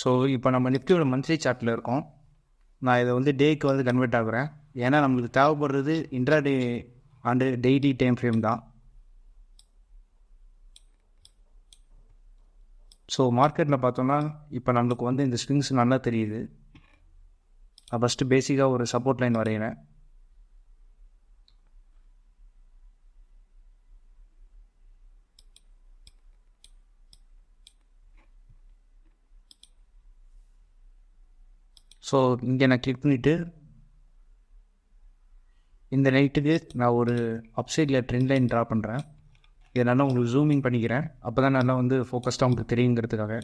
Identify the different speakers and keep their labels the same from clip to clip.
Speaker 1: So இப்போ நம்ம நிஃப்டியோட மந்த்லி சார்ட்டில் இருக்கோம். நான் இதை வந்து டேக்கு வந்து கன்வெர்ட் ஆகுறேன். ஏன்னா நம்மளுக்கு தேவைப்படுறது intraday and daily time frame தான். ஸோ மார்க்கெட்டில் பார்த்தோன்னா இப்போ நம்மளுக்கு வந்து இந்த ஸ்விங்ஸ் நல்லா தெரியுது. நான் ஃபஸ்ட்டு பேசிக்காக ஒரு சப்போர்ட் லைன் வரைகிறேன். ஸோ இங்கே நான் கிளிக் பண்ணிவிட்டு இந்த நைட்டுக்கு நான் ஒரு அப்சைடில் ட்ரெண்ட் லைன் ட்ரா பண்ணுறேன். இதை நல்லா உங்களுக்கு ஜூமிங் பண்ணிக்கிறேன். அப்போ தான் நல்லா வந்து ஃபோக்கஸ்டாக உங்களுக்கு தெரியுங்கிறதுக்காக.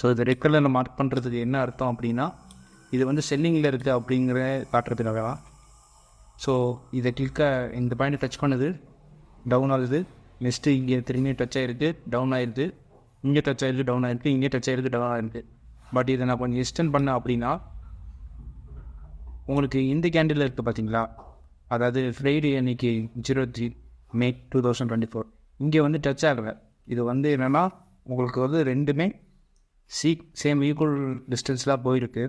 Speaker 1: ஸோ இது ரெட் கலரில் மார்க் பண்ணுறதுக்கு என்ன அர்த்தம் அப்படின்னா, இது வந்து செல்லிங்கில் இருக்குது அப்படிங்கிற காட்டுறதுக்காக தான். ஸோ இதை இந்த பாயிண்ட் டச் பண்ணுது, டவுன் ஆகுது. நெக்ஸ்ட்டு இங்கே திரும்பி டச் ஆகிருக்கு, டவுன் ஆகிடுது. இங்கே டச் ஆகிருக்கு, டவுன் ஆகிருக்கு. இங்கே டச் ஆகிருக்கு, டவுன் ஆகிருக்கு. பட் இதை நான் கொஞ்சம் எக்ஸ்டெண்ட் பண்ணேன் அப்படின்னா உங்களுக்கு இந்த கேண்டில் இருக்குது பார்த்தீங்களா, அதாவது ஃப்ரைடே அன்றைக்கி 03 May 2024 இங்கே வந்து டச் ஆகலை. இது வந்து என்னென்னா உங்களுக்கு வந்து ரெண்டுமே சேம் ஈக்குவல் டிஸ்டன்ஸில் போயிருக்கு.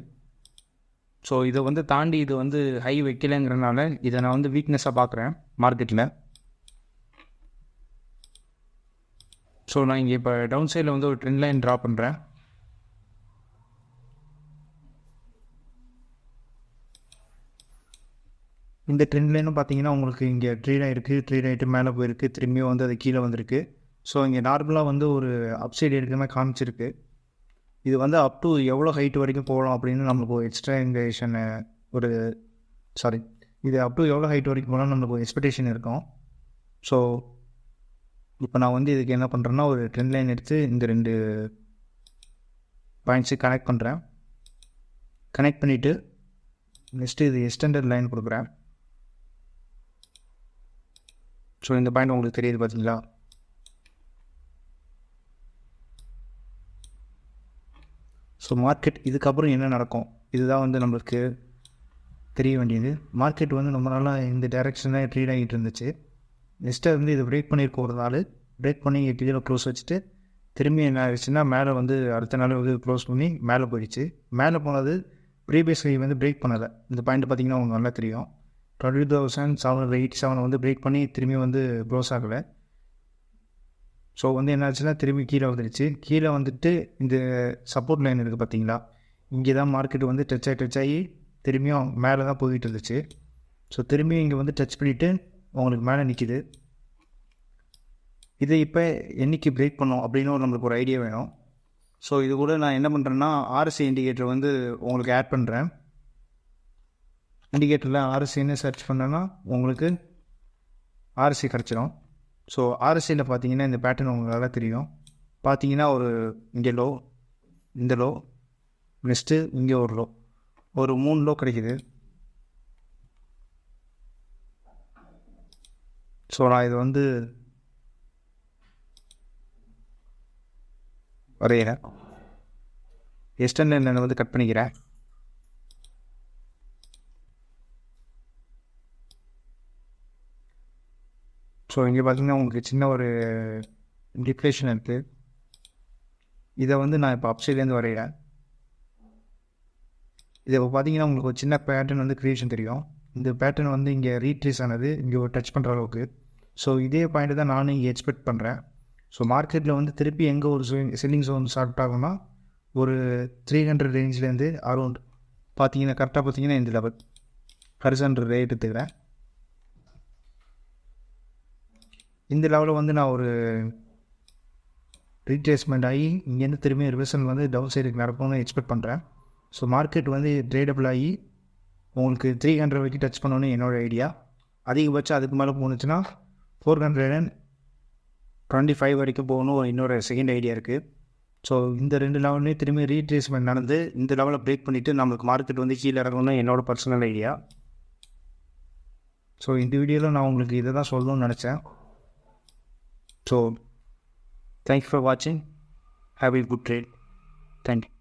Speaker 1: ஸோ இதை வந்து தாண்டி இது வந்து ஹை வைக்கலைங்கிறனால இதை நான் வந்து வீக்னஸாக பார்க்குறேன் மார்க்கெட்டில். ஸோ நான் இங்கே இப்போ டவுன் சைடில் வந்து ஒரு ட்ரெண்ட் லைன் ட்ரா பண்ணுறேன். இந்த ட்ரெண்ட் லைனும் பார்த்தீங்கன்னா உங்களுக்கு இங்கே ட்ரேட் ஆகிட்டு மேலே போயிருக்கு, திரும்பியும் வந்து அது கீழே வந்திருக்கு. ஸோ இங்கே நார்மலாக வந்து ஒரு அப்சைடு எடுக்கிற மாதிரி காமிச்சிருக்கு. இது வந்து அப் டு எவ்வளோ ஹைட் வரைக்கும் போகலாம் அப்படின்னு நம்மளுக்கு ஒரு எக்ஸ்ட்ராங்கேஷன் இது அப் டு எவ்வளோ ஹைட் வரைக்கும் போகலாம் நம்மளுக்கு ஒரு எக்ஸ்பெக்டேஷன் இருக்கும். ஸோ இப்போ நான் வந்து இதுக்கு என்ன பண்ணுறேன்னா ஒரு ட்ரெண்ட் லைன் எடுத்து இந்த ரெண்டு பாயிண்ட்ஸு கனெக்ட் பண்ணுறேன். கனெக்ட் பண்ணிவிட்டு நெக்ஸ்ட்டு இது எக்ஸ்டெண்டட் லைன் கொடுக்குறேன். ஸோ இந்த பாயிண்ட் உங்களுக்கு தெரியுது பார்த்தீங்களா. ஸோ மார்க்கெட் இதுக்கப்புறம் என்ன நடக்கும் இதுதான் வந்து நம்மளுக்கு தெரிய வேண்டியது. மார்க்கெட் வந்து ரொம்ப நாளாக இந்த டைரெக்ஷனில் ட்ரேட் ஆகிட்டு இருந்துச்சு. நெக்ஸ்ட்டு வந்து இது பிரேக் பண்ணியிருக்க ஒரு நாள் பிரேக் பண்ணி கீழே க்ளோஸ் வச்சுட்டு திரும்பி என்ன ஆயிடுச்சுன்னா மேலே வந்து அடுத்த நாள் வந்து க்ளோஸ் பண்ணி மேலே போயிடுச்சு. மேலே போனது ப்ரீவியஸ் ஹை வந்து பிரேக் பண்ணலை. இந்த பாயிண்ட் பார்த்திங்கன்னா உங்களுக்கு நல்லா தெரியும். 20,787 வந்து பிரேக் பண்ணி திரும்பி வந்து க்ளோஸ் ஆகலை. ஸோ வந்து என்ன ஆச்சுன்னா திரும்பி கீழே வந்துடுச்சு. கீழே வந்துட்டு இந்த சப்போர்ட் லைன் இருக்குது பார்த்தீங்களா, இங்கே தான் மார்க்கெட் வந்து டச் ஆகி திரும்பியும் மேலே தான் போயிட்டு இருந்துச்சு. ஸோ திரும்பியும் இங்கே வந்து டச் பண்ணிவிட்டு உங்களுக்கு மேலே நிற்கிது. இதை இப்போ என்றைக்கு பிரேக் பண்ணோம் அப்படின்னு நம்மளுக்கு ஒரு ஐடியா வேணும். ஸோ இது கூட நான் என்ன பண்ணுறேன்னா RSI இண்டிகேட்டர் வந்து உங்களுக்கு ஆட் பண்ணுறேன். இண்டிகேட்டரில் RSIன்னு சர்ச் பண்ணேன்னா உங்களுக்கு RSI கிடச்சிடும். ஸோ RSIயில் பார்த்தீங்கன்னா இந்த பேட்டர்ன் உங்களுக்கு நல்லா தெரியும். பார்த்தீங்கன்னா ஒரு இங்கே லோ, இந்த லோ, நெக்ஸ்ட்டு இங்கே ஒரு லோ, ஒரு 3 லோ கிடைக்கிது. ஸோ நான் இது வந்து வரைகிறேன். எக்ஸ்டெண்ட் லைன் வந்து கட் பண்ணிக்கிறேன். ஸோ இங்கே பார்த்தீங்கன்னா உங்களுக்கு சின்ன ஒரு டிஃப்ளேஷன் இருக்குது. இதை வந்து நான் இப்போ அப்சைட்லேருந்து வரைகிறேன். இதை இப்போ பார்த்தீங்கன்னா உங்களுக்கு ஒரு சின்ன பேட்டர்ன் வந்து க்ரியேஷன் தெரியும். இந்த பேட்டர்ன் வந்து இங்கே ரீட்ரேஸ் ஆனது இங்கே ஒரு டச் பண்ணுற அளவுக்கு. ஸோ இதே பாயிண்ட்டு தான் நானும் இங்கே எக்ஸ்பெக்ட் பண்ணுறேன். ஸோ மார்க்கெட்டில் வந்து திருப்பி எங்கே ஒரு செல்லிங் ஜோன் ஸ்டார்ட் ஆகும்னா ஒரு 300 ரேஞ்சிலேருந்து அரௌண்ட் பார்த்தீங்கன்னா கரெக்டாக பார்த்தீங்கன்னா இந்த லெவல் ஹரிசாண்டல் ரேட் எடுத்துக்கிறேன். இந்த லெவலில் வந்து நான் ஒரு ரீட்ரேஸ்மெண்ட் ஆகி இங்கேருந்து திரும்பி ரிவர்சல் வந்து டவுன் சைடுக்கு நடக்கும்னு எக்ஸ்பெக்ட் பண்ணுறேன். ஸோ மார்க்கெட் வந்து ட்ரேடபிள் ஆகி உங்களுக்கு 300 வரைக்கும் டச் பண்ணணும்னு என்னோடய ஐடியா. அதிகபட்சம் அதுக்கு மேலே போணுச்சுன்னா 425 வரைக்கும் போகணும் என்னோட செகண்ட் ஐடியா இருக்குது. ஸோ இந்த 2 லெவல்லையும் திரும்பி ரீட்ரேஸ்மெண்ட் நடந்து இந்த லெவலை பிரேக் பண்ணிவிட்டு நம்மளுக்கு மார்க்கெட் வந்து கீழே இறங்கணும்னு என்னோட பர்சனல் ஐடியா. ஸோ இந்த வீடியோவில் நான் உங்களுக்கு இதை தான் சொல்லணும்னு நினச்சேன். So, thank you for watching. Have a good trade. Thank you.